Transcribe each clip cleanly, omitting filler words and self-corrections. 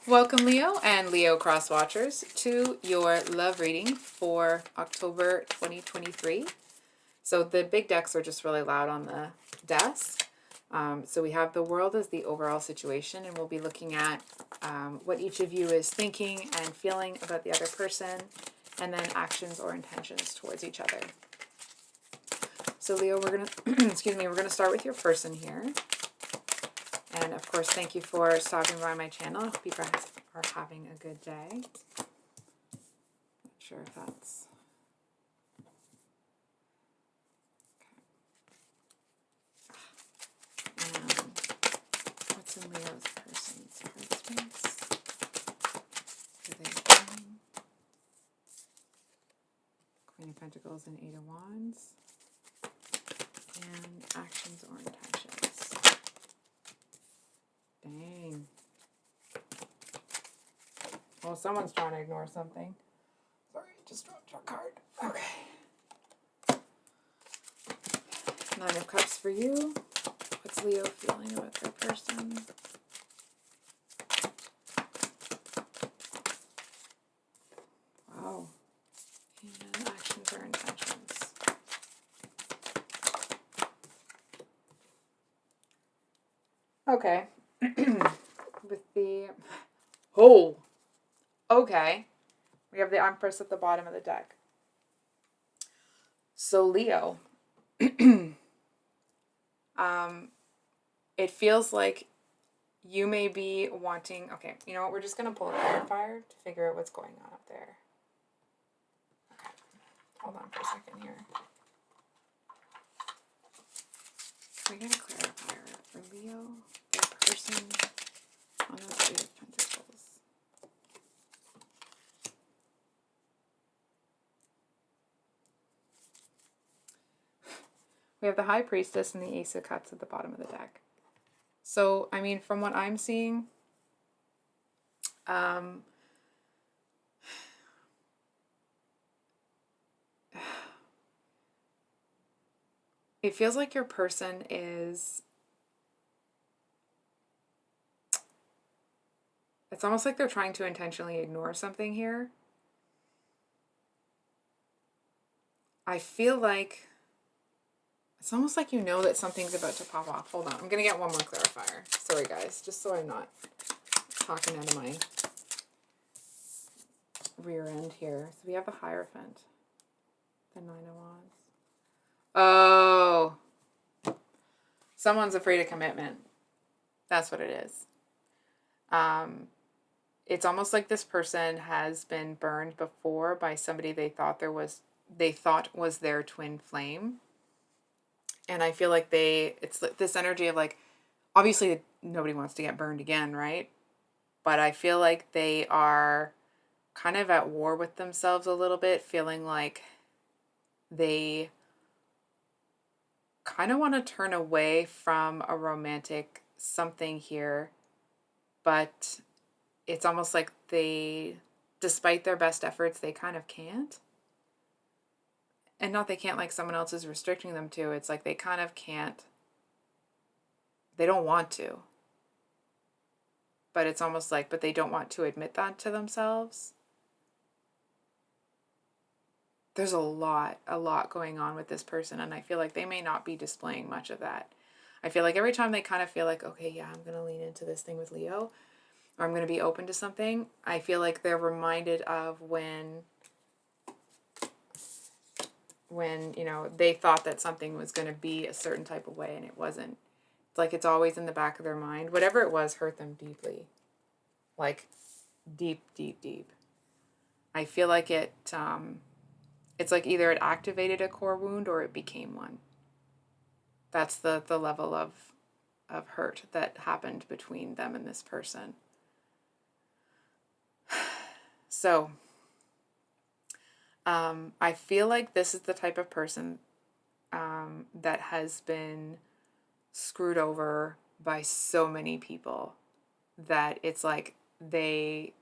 Welcome, Leo and Leo Cross Watchers, to your love reading for October 2023. So the big decks are just really loud on the desk. So we have the world as the overall situation, and we'll be looking at what each of you is thinking and feeling about the other person, and then actions or intentions towards each other. So Leo, we're gonna we're gonna start with your person here. And of course, thank you for stopping by my channel. I hope you guys are having a good day. Not sure if that's... Okay. And what's in Leo's person's heart space? Do they bring Queen of Pentacles and Eight of Wands? And actions or intentions. Dang. Well, someone's trying to ignore something. Sorry, just dropped your card. Okay. Nine of Cups for you. What's Leo feeling about their person? Wow. And actions or intentions. Okay. With the... Oh! Okay. We have the Empress at the bottom of the deck. So Leo, it feels like you may be wanting... Okay, you know what? We're just going to pull a clarifier to figure out what's going on up there. Okay. Hold on for a second here. Can we get a clarifier for Leo, their person, on the Eight of Pentacles? We have the High Priestess and the Ace of Cups at the bottom of the deck. So, I mean, from what I'm seeing, it feels like your person is... It's almost like they're trying to intentionally ignore something here. I feel like... It's almost like you know that something's about to pop off. Hold on. I'm going to get one more clarifier. Sorry, guys. Just so I'm not talking out of my rear end here. So we have the Hierophant. The Nine of Wands. Oh. Someone's afraid of commitment. That's what it is. It's almost like this person has been burned before by somebody they thought was their twin flame. And I feel like it's this energy of like, obviously nobody wants to get burned again, right? But I feel like they are kind of at war with themselves a little bit, feeling like they kind of want to turn away from a romantic something here, but it's almost like despite their best efforts, they kind of can't. And not they can't like someone else is restricting them to. It's like they kind of can't. They don't want to. But it's almost like, but they don't want to admit that to themselves. There's a lot going on with this person, and I feel like they may not be displaying much of that. I feel like every time they kind of feel like, okay, yeah, I'm going to lean into this thing with Leo, or I'm going to be open to something, I feel like they're reminded of when you know, they thought that something was going to be a certain type of way and it wasn't. It's like it's always in the back of their mind. Whatever it was hurt them deeply. Like deep, deep, deep. I feel like it's like either it activated a core wound or it became one. That's the level of hurt that happened between them and this person. So, I feel like this is the type of person that has been screwed over by so many people that it's like they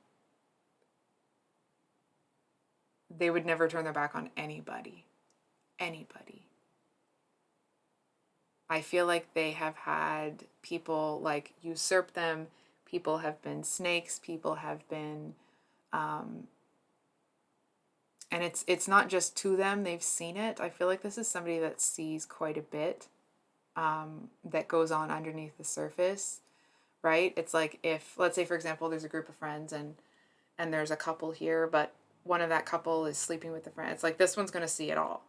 would never turn their back on anybody. Anybody. I feel like they have had people like usurp them, People have been snakes. People have been, and it's not just to them. They've seen it. I feel like this is somebody that sees quite a bit that goes on underneath the surface, right? It's like if, let's say, for example, there's a group of friends and there's a couple here, but one of that couple is sleeping with the friend. It's like this one's going to see it all.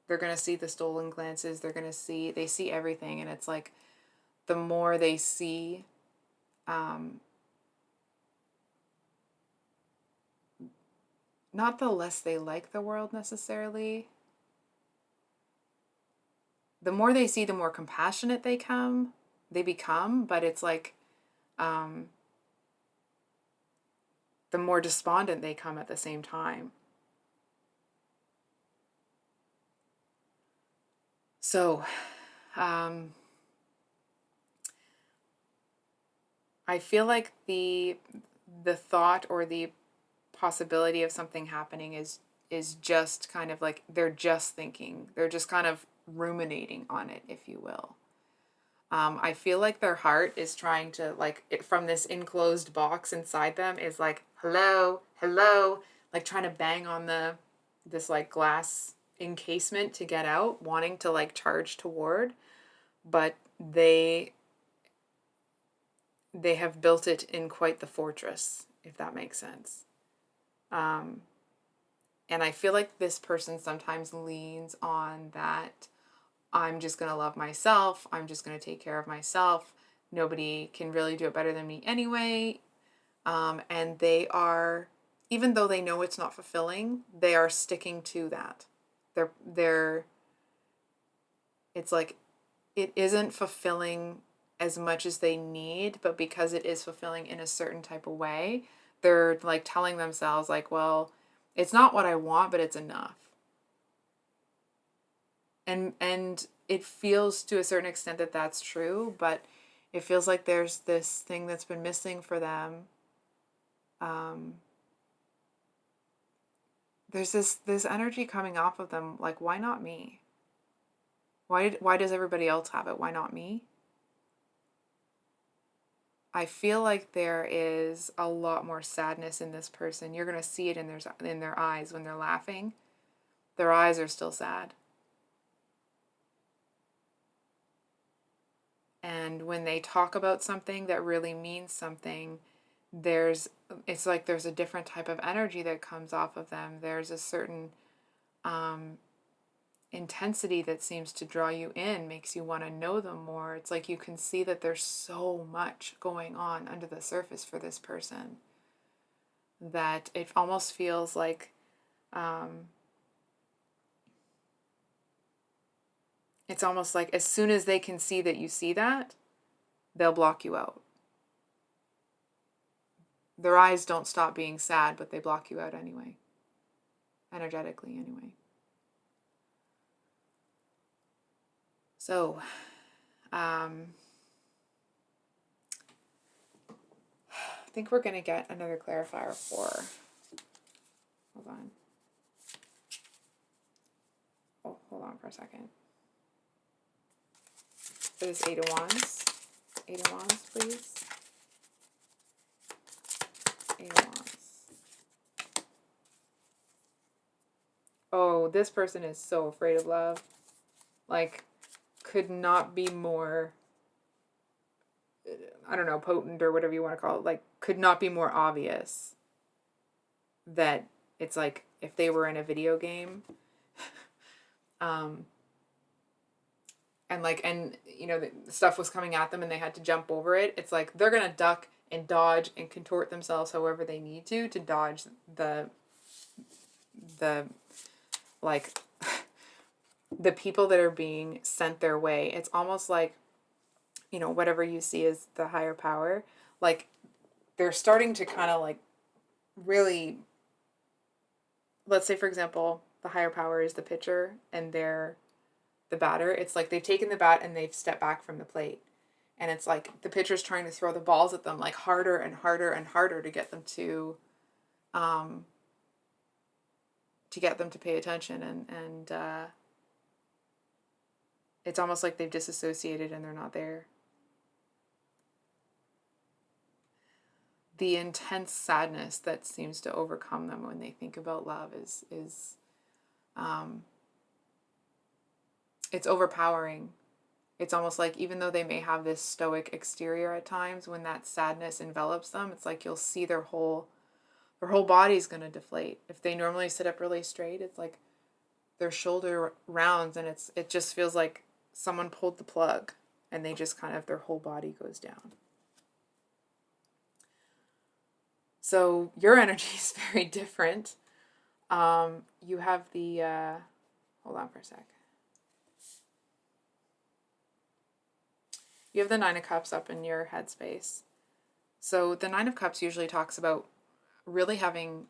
They're going to see the stolen glances. They see everything. And it's like the more they see, not the less they like the world necessarily. The more they see, the more compassionate they become, but it's like, the more despondent they come at the same time. So, I feel like the thought or the possibility of something happening is just kind of like they're just thinking. They're just kind of ruminating on it, if you will. I feel like their heart is trying to, like, it, from this enclosed box inside them is like, hello, hello, like trying to bang on this like glass encasement to get out, wanting to like charge toward, but they have built it in quite the fortress, if that makes sense. Um, and I feel like this person sometimes leans on that I'm just going to love myself. I'm just going to take care of myself. Nobody can really do it better than me anyway. And they are, even though they know it's not fulfilling, they are sticking to that. They're, it's like, it isn't fulfilling as much as they need, but because it is fulfilling in a certain type of way, they're like telling themselves like, well, it's not what I want, but it's enough. And it feels to a certain extent that that's true, but it feels like there's this thing that's been missing for them. There's this energy coming off of them, like, why not me? Why does everybody else have it? Why not me? I feel like there is a lot more sadness in this person. You're gonna see it in their eyes when they're laughing. Their eyes are still sad. And when they talk about something that really means something, it's like there's a different type of energy that comes off of them. There's a certain intensity that seems to draw you in, makes you want to know them more. It's like you can see that there's so much going on under the surface for this person that it almost feels like it's almost like as soon as they can see that you see that, they'll block you out. Their eyes don't stop being sad, but they block you out anyway. Energetically, anyway. So, I think we're going to get another clarifier for. Hold on. Oh, hold on for a second. For this Eight of Wands. Eight of Wands, please. Eight of Wands. Oh, this person is so afraid of love. Like, could not be more, I don't know, potent or whatever you want to call it. Like, could not be more obvious that it's like if they were in a video game. And you know, the stuff was coming at them and they had to jump over it. It's like they're gonna duck and dodge and contort themselves however they need to dodge the like the people that are being sent their way. It's almost like, you know, whatever you see as the higher power, like they're starting to kind of like really, let's say for example, the higher power is the pitcher and they're the batter. It's like they've taken the bat and they've stepped back from the plate. And it's like the pitcher's trying to throw the balls at them like harder and harder and harder to get them to pay attention. And it's almost like they've disassociated and they're not there. the intense sadness that seems to overcome them when they think about love is it's overpowering. It's almost like, even though they may have this stoic exterior at times, when that sadness envelops them, it's like you'll see their whole body's going to deflate. If they normally sit up really straight, it's like their shoulder rounds, and it just feels like someone pulled the plug, and they just kind of, their whole body goes down. So your energy is very different. You have the, hold on for a sec. You have the Nine of Cups up in your headspace. So the Nine of Cups usually talks about really having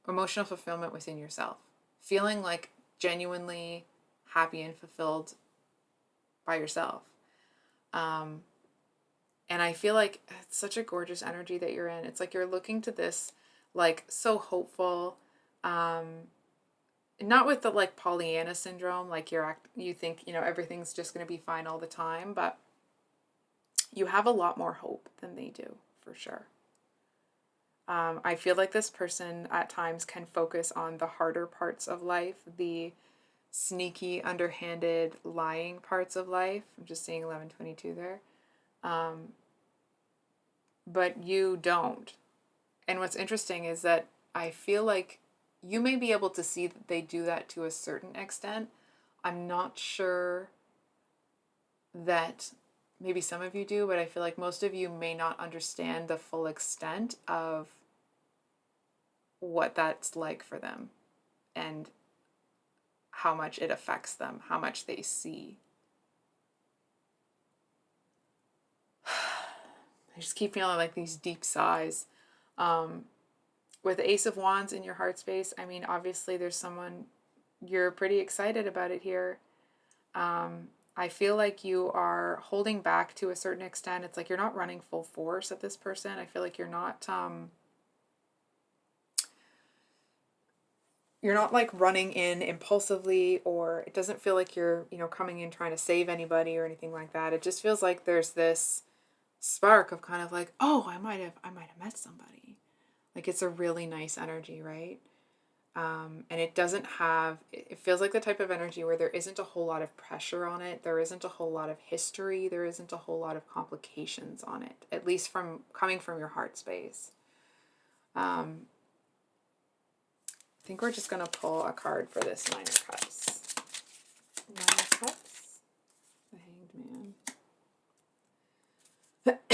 emotional fulfillment within yourself, feeling like genuinely happy and fulfilled by yourself. And I feel like it's such a gorgeous energy that you're in. It's like you're looking to this, like, so hopeful. Not with the, like, Pollyanna syndrome, like you think, everything's just going to be fine all the time, but you have a lot more hope than they do, for sure. I feel like this person at times can focus on the harder parts of life, the sneaky, underhanded, lying parts of life. I'm just seeing 1122 there. But you don't. And what's interesting is that I feel like you may be able to see that they do that to a certain extent. I'm not sure that maybe some of you do, but I feel like most of you may not understand the full extent of what that's like for them and how much it affects them, how much they see. I just keep feeling like these deep sighs. With the Ace of Wands in your heart space, I mean, obviously there's someone, you're pretty excited about it here. I feel like you are holding back to a certain extent. It's like you're not running full force at this person. I feel like you're not like running in impulsively, or it doesn't feel like you're, coming in trying to save anybody or anything like that. It just feels like there's this spark of kind of like, oh, I might have met somebody. Like, it's a really nice energy, right? And it feels like the type of energy where there isn't a whole lot of pressure on it. There isn't a whole lot of history. There isn't a whole lot of complications on it, at least coming from your heart space. I think we're just going to pull a card for this Nine of Cups. Nine of Cups. The Hanged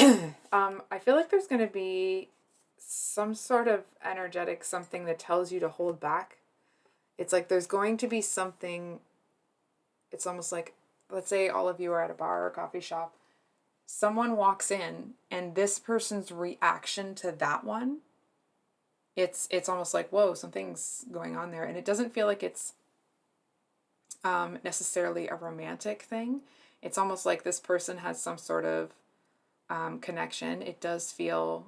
Man. I feel like there's going to be some sort of energetic something that tells you to hold back. It's like there's going to be something. It's almost like, let's say all of you are at a bar or a coffee shop. Someone walks in, and this person's reaction to that one, it's almost like, whoa, something's going on there. And it doesn't feel like it's necessarily a romantic thing. It's almost like this person has some sort of connection. It does feel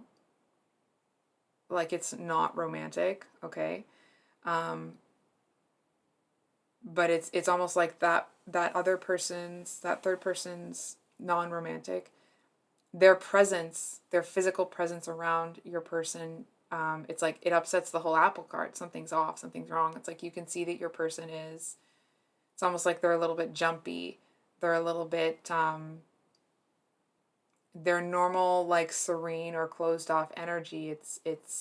like it's not romantic, okay? But it's almost like that third person's non-romantic, their presence, their physical presence around your person, it's like it upsets the whole apple cart. Something's off, something's wrong. It's like you can see that your person it's almost like they're a little bit jumpy. They're a little bit, their normal, like, serene or closed off energy, it's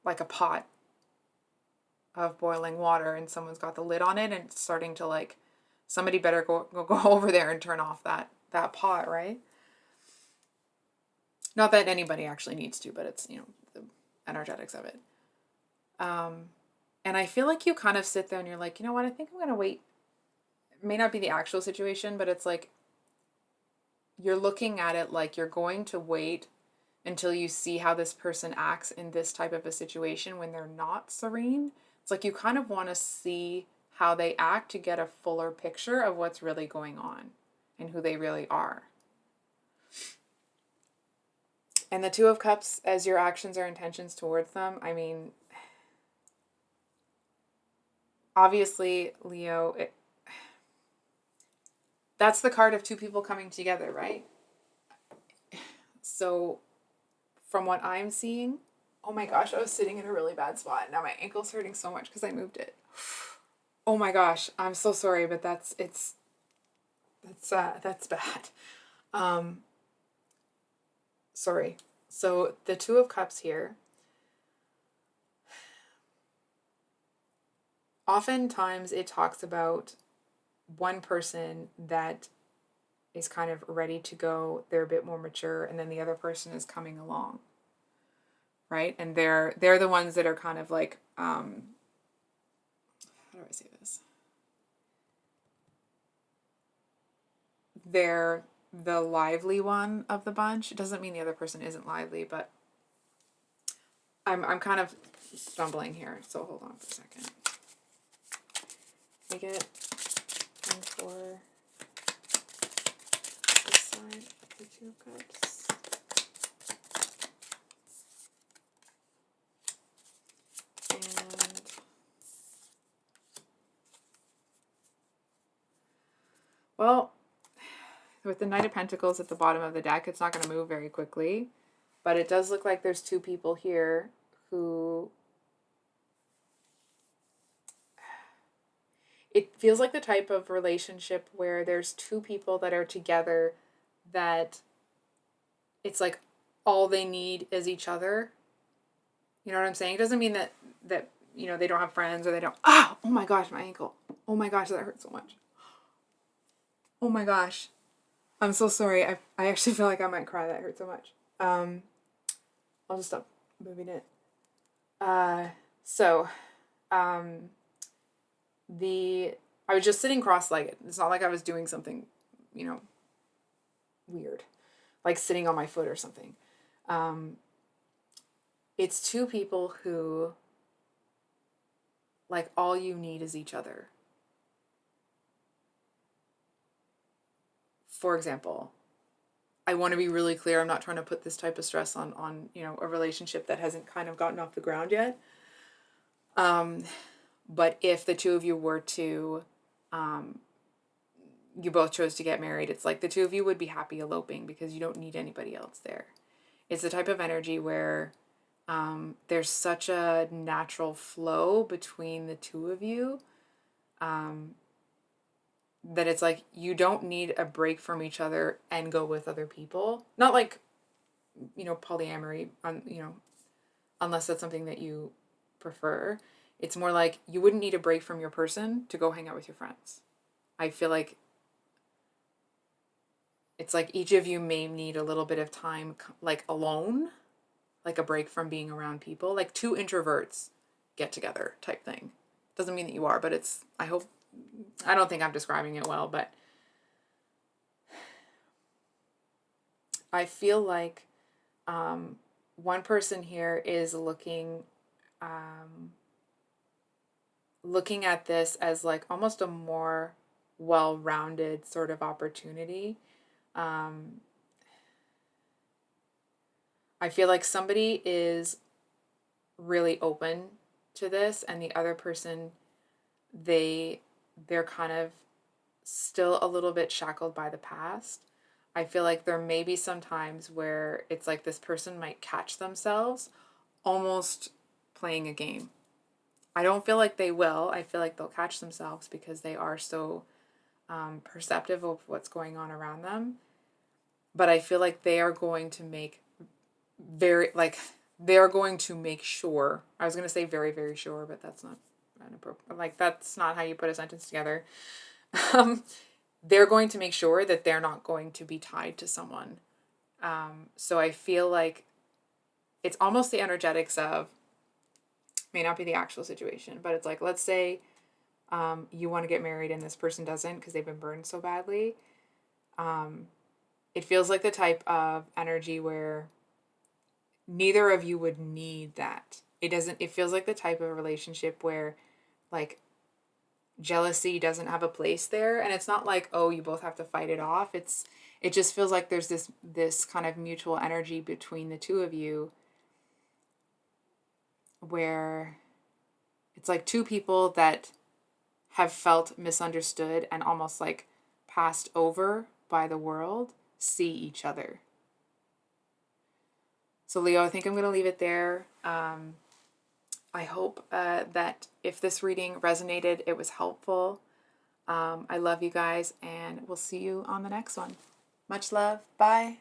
like a pot of boiling water, and someone's got the lid on it, and it's starting to, like, somebody better go over there and turn off that pot, right? Not that anybody actually needs to, but it's, the energetics of it. And I feel like you kind of sit there and you're like, you know what, I think I'm going to wait. It may not be the actual situation, but it's like you're looking at it like you're going to wait until you see how this person acts in this type of a situation when they're not serene. It's like you kind of want to see how they act to get a fuller picture of what's really going on and who they really are. And the Two of Cups as your actions or intentions towards them, I mean, obviously, Leo, that's the card of two people coming together, right? So from what I'm seeing, oh my gosh, I was sitting in a really bad spot. Now my ankle's hurting so much because I moved it. Oh my gosh, I'm so sorry, but that's bad. Um, sorry. So the Two of Cups here, oftentimes it talks about one person that is kind of ready to go, they're a bit more mature, and then the other person is coming along, right? And they're the ones that are kind of like, how do I say this? They're the lively one of the bunch. It doesn't mean the other person isn't lively, but I'm kind of stumbling here, so hold on for a second. We get one for this side of the Two of Cups. And well, with the Knight of Pentacles at the bottom of the deck, it's not going to move very quickly, but it does look like there's two people here who, it feels like the type of relationship where there's two people that are together that it's like all they need is each other. You know what I'm saying? It doesn't mean that they don't have friends or they don't. Oh my gosh, my ankle. Oh my gosh, that hurts so much. Oh my gosh. I'm so sorry. I actually feel like I might cry. That hurt so much. I'll just stop moving it. So, I was just sitting cross-legged. It's not like I was doing something, weird, like sitting on my foot or something. It's two people who, like, all you need is each other. For example, I want to be really clear. I'm not trying to put this type of stress on a relationship that hasn't kind of gotten off the ground yet. But if the two of you were to, you both chose to get married, it's like the two of you would be happy eloping because you don't need anybody else there. It's the type of energy where there's such a natural flow between the two of you that it's like you don't need a break from each other and go with other people. Not like, polyamory, unless that's something that you prefer. It's more like you wouldn't need a break from your person to go hang out with your friends. I feel like it's like each of you may need a little bit of time, like alone, like a break from being around people, like two introverts get together type thing. Doesn't mean that you are, but I don't think I'm describing it well, but I feel like one person here is looking at this as like almost a more well-rounded sort of opportunity. I feel like somebody is really open to this, and the other person, they're kind of still a little bit shackled by the past. I feel like there may be some times where it's like this person might catch themselves almost playing a game. I don't feel like they will. I feel like they'll catch themselves because they are so perceptive of what's going on around them. But I feel like they are going to make they're going to make sure. I was going to say very, very sure, but that's not inappropriate. Like, that's not how you put a sentence together. They're going to make sure that they're not going to be tied to someone. So I feel like it's almost the energetics of, may not be the actual situation, but it's like, let's say you want to get married and this person doesn't because they've been burned so badly. It feels like the type of energy where neither of you would need that. It feels like the type of relationship where, like, jealousy doesn't have a place there, and it's not like, oh, you both have to fight it off. It just feels like there's this kind of mutual energy between the two of you where it's like two people that have felt misunderstood and almost like passed over by the world see each other. So Leo, I think I'm going to leave it there. I hope that if this reading resonated, it was helpful. I love you guys, and we'll see you on the next one. Much love. Bye.